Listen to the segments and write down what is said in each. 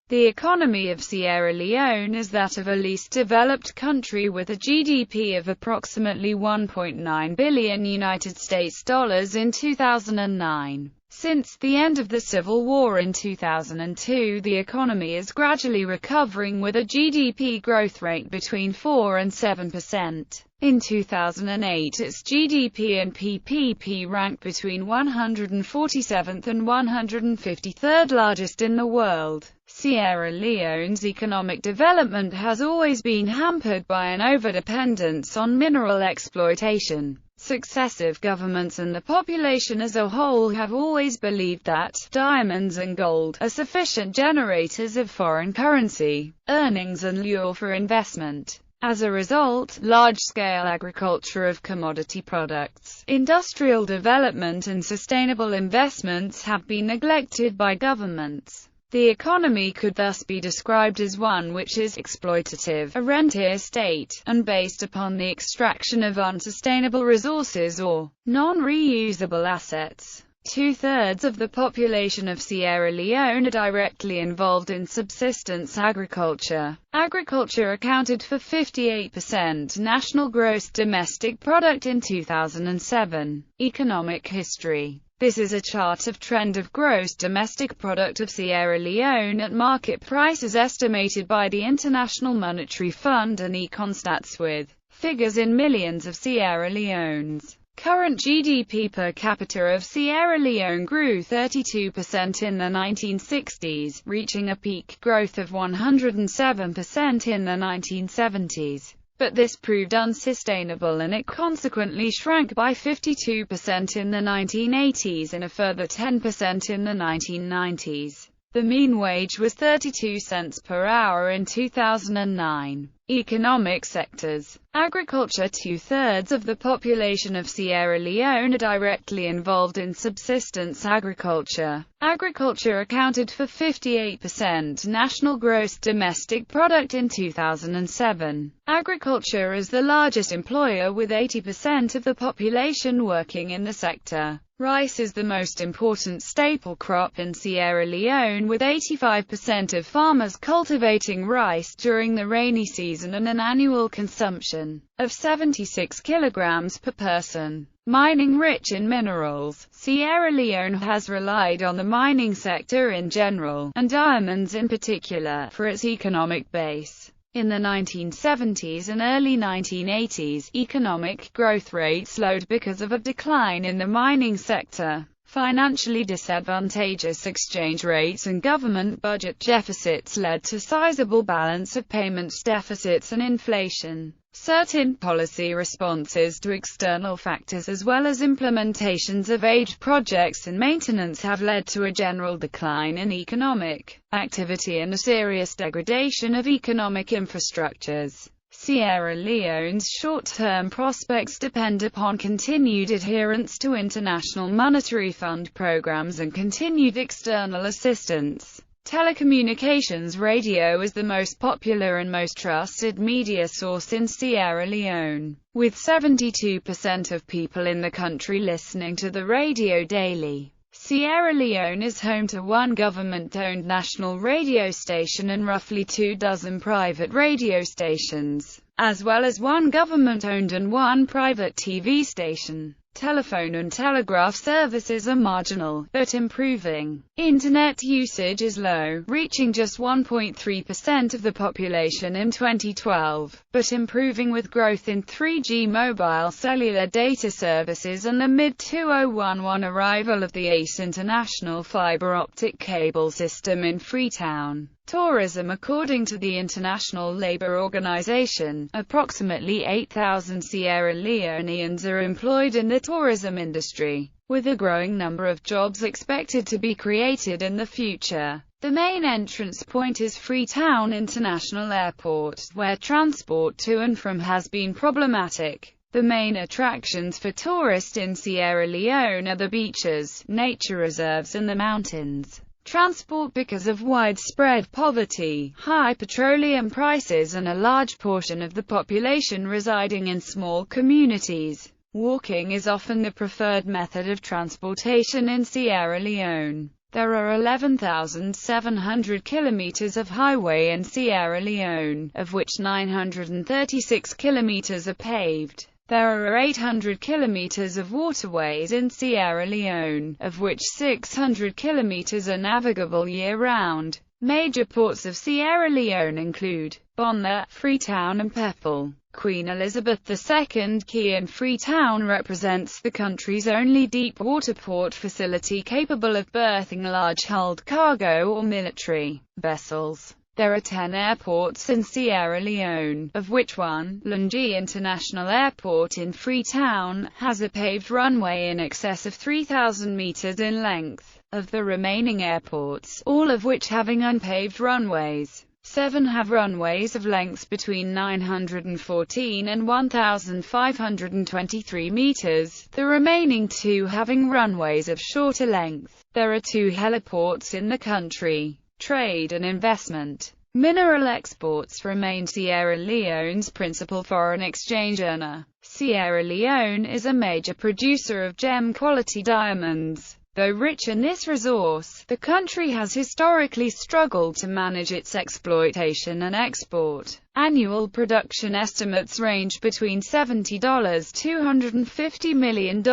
The economy of Sierra Leone is that of a least developed country with a GDP of approximately $1.9 billion United States dollars in 2009. Since the end of the Civil War in 2002, the economy is gradually recovering with a GDP growth rate between 4 and 7%. In 2008, its GDP and PPP ranked between 147th and 153rd largest in the world. Sierra Leone's economic development has always been hampered by an overdependence on mineral exploitation. Successive governments and the population as a whole have always believed that diamonds and gold are sufficient generators of foreign currency, earnings and lure for investment. As a result, large-scale agriculture of commodity products, industrial development and sustainable investments have been neglected by governments. The economy could thus be described as one which is exploitative, a rentier state, and based upon the extraction of unsustainable resources or non-reusable assets. Two-thirds of the population of Sierra Leone are directly involved in subsistence agriculture. Agriculture accounted for 58% national gross domestic product in 2007. Economic history. This is a chart of trend of gross domestic product of Sierra Leone at market prices estimated by the International Monetary Fund and Econstats with figures in millions of Sierra Leones. Current GDP per capita of Sierra Leone grew 32% in the 1960s, reaching a peak growth of 107% in the 1970s. But this proved unsustainable and it consequently shrank by 52% in the 1980s and a further 10% in the 1990s. The mean wage was 32 cents per hour in 2009. Economic sectors. Agriculture. Two-thirds of the population of Sierra Leone are directly involved in subsistence agriculture. Agriculture accounted for 58% national gross domestic product in 2007. Agriculture is the largest employer with 80% of the population working in the sector. Rice is the most important staple crop in Sierra Leone, with 85% of farmers cultivating rice during the rainy season and an annual consumption of 76 kilograms per person. Mining. Rich in minerals, Sierra Leone has relied on the mining sector in general, and diamonds in particular, for its economic base. In the 1970s and early 1980s, economic growth rate slowed because of a decline in the mining sector, financially disadvantageous exchange rates and government budget deficits led to sizable balance of payments deficits and inflation. Certain policy responses to external factors as well as implementations of aged projects and maintenance have led to a general decline in economic activity and a serious degradation of economic infrastructures. Sierra Leone's short-term prospects depend upon continued adherence to International Monetary Fund programs and continued external assistance. Telecommunications Radio is the most popular and most trusted media source in Sierra Leone, with 72% of people in the country listening to the radio daily. Sierra Leone is home to one government-owned national radio station and roughly 24 private radio stations, as well as one government-owned and one private TV station. Telephone and telegraph services are marginal, but improving. Internet usage is low, reaching just 1.3% of the population in 2012, but improving with growth in 3G mobile cellular data services and the mid-2011 arrival of the ACE International fiber optic cable system in Freetown. Tourism. According to the International Labour Organization, approximately 8,000 Sierra Leoneans are employed in the tourism industry, with a growing number of jobs expected to be created in the future. The main entrance point is Freetown International Airport, where transport to and from has been problematic. The main attractions for tourists in Sierra Leone are the beaches, nature reserves and the mountains. Transport. Because of widespread poverty, high petroleum prices and a large portion of the population residing in small communities, walking is often the preferred method of transportation in Sierra Leone. There are 11,700 kilometers of highway in Sierra Leone, of which 936 kilometers are paved. There are 800 kilometers of waterways in Sierra Leone, of which 600 kilometers are navigable year-round. Major ports of Sierra Leone include Bonner, Freetown and Pepple. Queen Elizabeth II Quay in Freetown represents the country's only deep-water port facility capable of berthing large-hulled cargo or military vessels. There are 10 airports in Sierra Leone, of which one, Lungi International Airport in Freetown, has a paved runway in excess of 3,000 meters in length. Of the remaining airports, all of which having unpaved runways, 7 have runways of lengths between 914 and 1,523 meters, the remaining 2 having runways of shorter length. There are 2 heliports in the country. Trade and investment. Mineral exports remain Sierra Leone's principal foreign exchange earner. Sierra Leone is a major producer of gem-quality diamonds. Though rich in this resource, the country has historically struggled to manage its exploitation and export. Annual production estimates range between $70 to $250 million.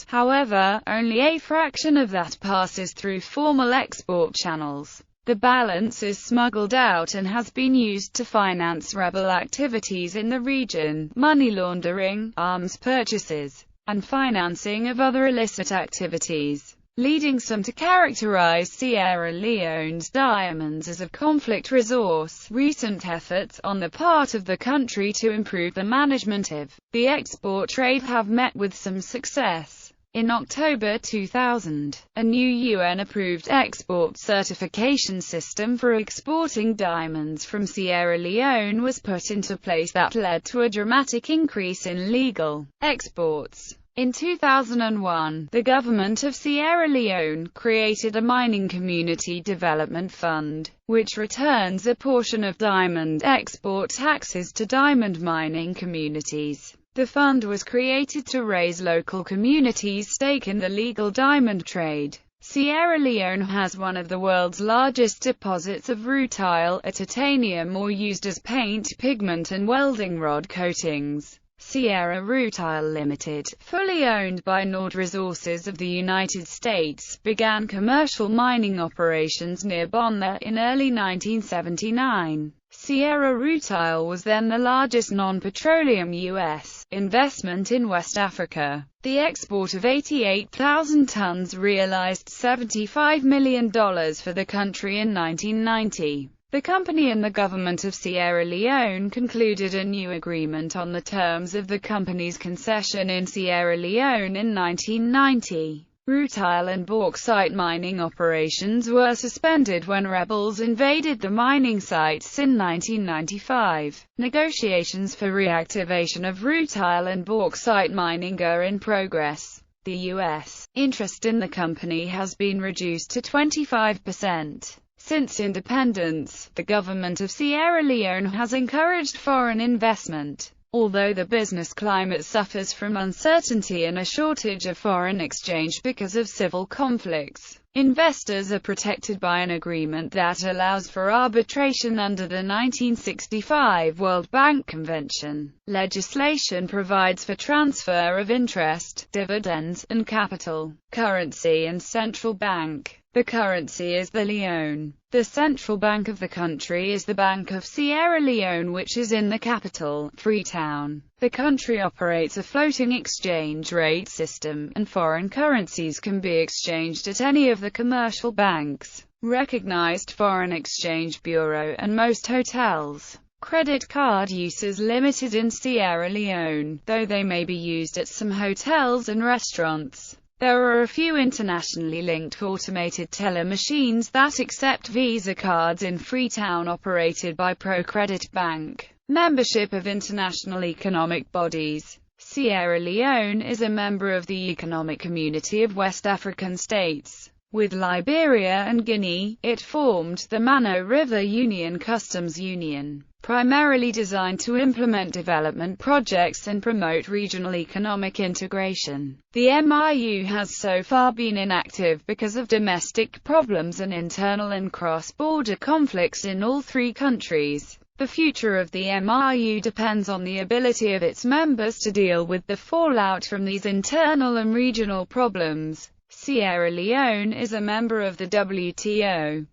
However, only a fraction of that passes through formal export channels. The balance is smuggled out and has been used to finance rebel activities in the region, money laundering, arms purchases, and financing of other illicit activities, leading some to characterize Sierra Leone's diamonds as a conflict resource. Recent efforts on the part of the country to improve the management of the export trade have met with some success. In October 2000, a new UN-approved export certification system for exporting diamonds from Sierra Leone was put into place that led to a dramatic increase in legal exports. In 2001, the government of Sierra Leone created a mining community development fund, which returns a portion of diamond export taxes to diamond mining communities. The fund was created to raise local communities' stake in the legal diamond trade. Sierra Leone has one of the world's largest deposits of rutile, a titanium ore used as paint, pigment and welding rod coatings. Sierra Rutile Limited, fully owned by Nord Resources of the United States, began commercial mining operations near Bonner in early 1979. Sierra Rutile was then the largest non-petroleum U.S. investment in West Africa. The export of 88,000 tons realized $75 million for the country in 1990. The company and the government of Sierra Leone concluded a new agreement on the terms of the company's concession in Sierra Leone in 1990. Rutile and bauxite mining operations were suspended when rebels invaded the mining sites in 1995. Negotiations for reactivation of rutile and bauxite mining are in progress. The U.S. interest in the company has been reduced to 25%. Since independence, the government of Sierra Leone has encouraged foreign investment. Although the business climate suffers from uncertainty and a shortage of foreign exchange because of civil conflicts, investors are protected by an agreement that allows for arbitration under the 1965 World Bank Convention. Legislation provides for transfer of interest, dividends, and capital. Currency and central bank. The currency is the Leone. The central bank of the country is the Bank of Sierra Leone, which is in the capital, Freetown. The country operates a floating exchange rate system, and foreign currencies can be exchanged at any of the commercial banks, recognized foreign exchange bureau, and most hotels. Credit card use is limited in Sierra Leone, though they may be used at some hotels and restaurants. There are a few internationally linked automated teller machines that accept Visa cards in Freetown operated by ProCredit Bank. Membership of international economic bodies. Sierra Leone is a member of the Economic Community of West African States. With Liberia and Guinea, it formed the Mano River Union Customs Union. primarily designed to implement development projects and promote regional economic integration. The MIU has so far been inactive because of domestic problems and internal and cross-border conflicts in all three countries. The future of the MIU depends on the ability of its members to deal with the fallout from these internal and regional problems. Sierra Leone is a member of the WTO.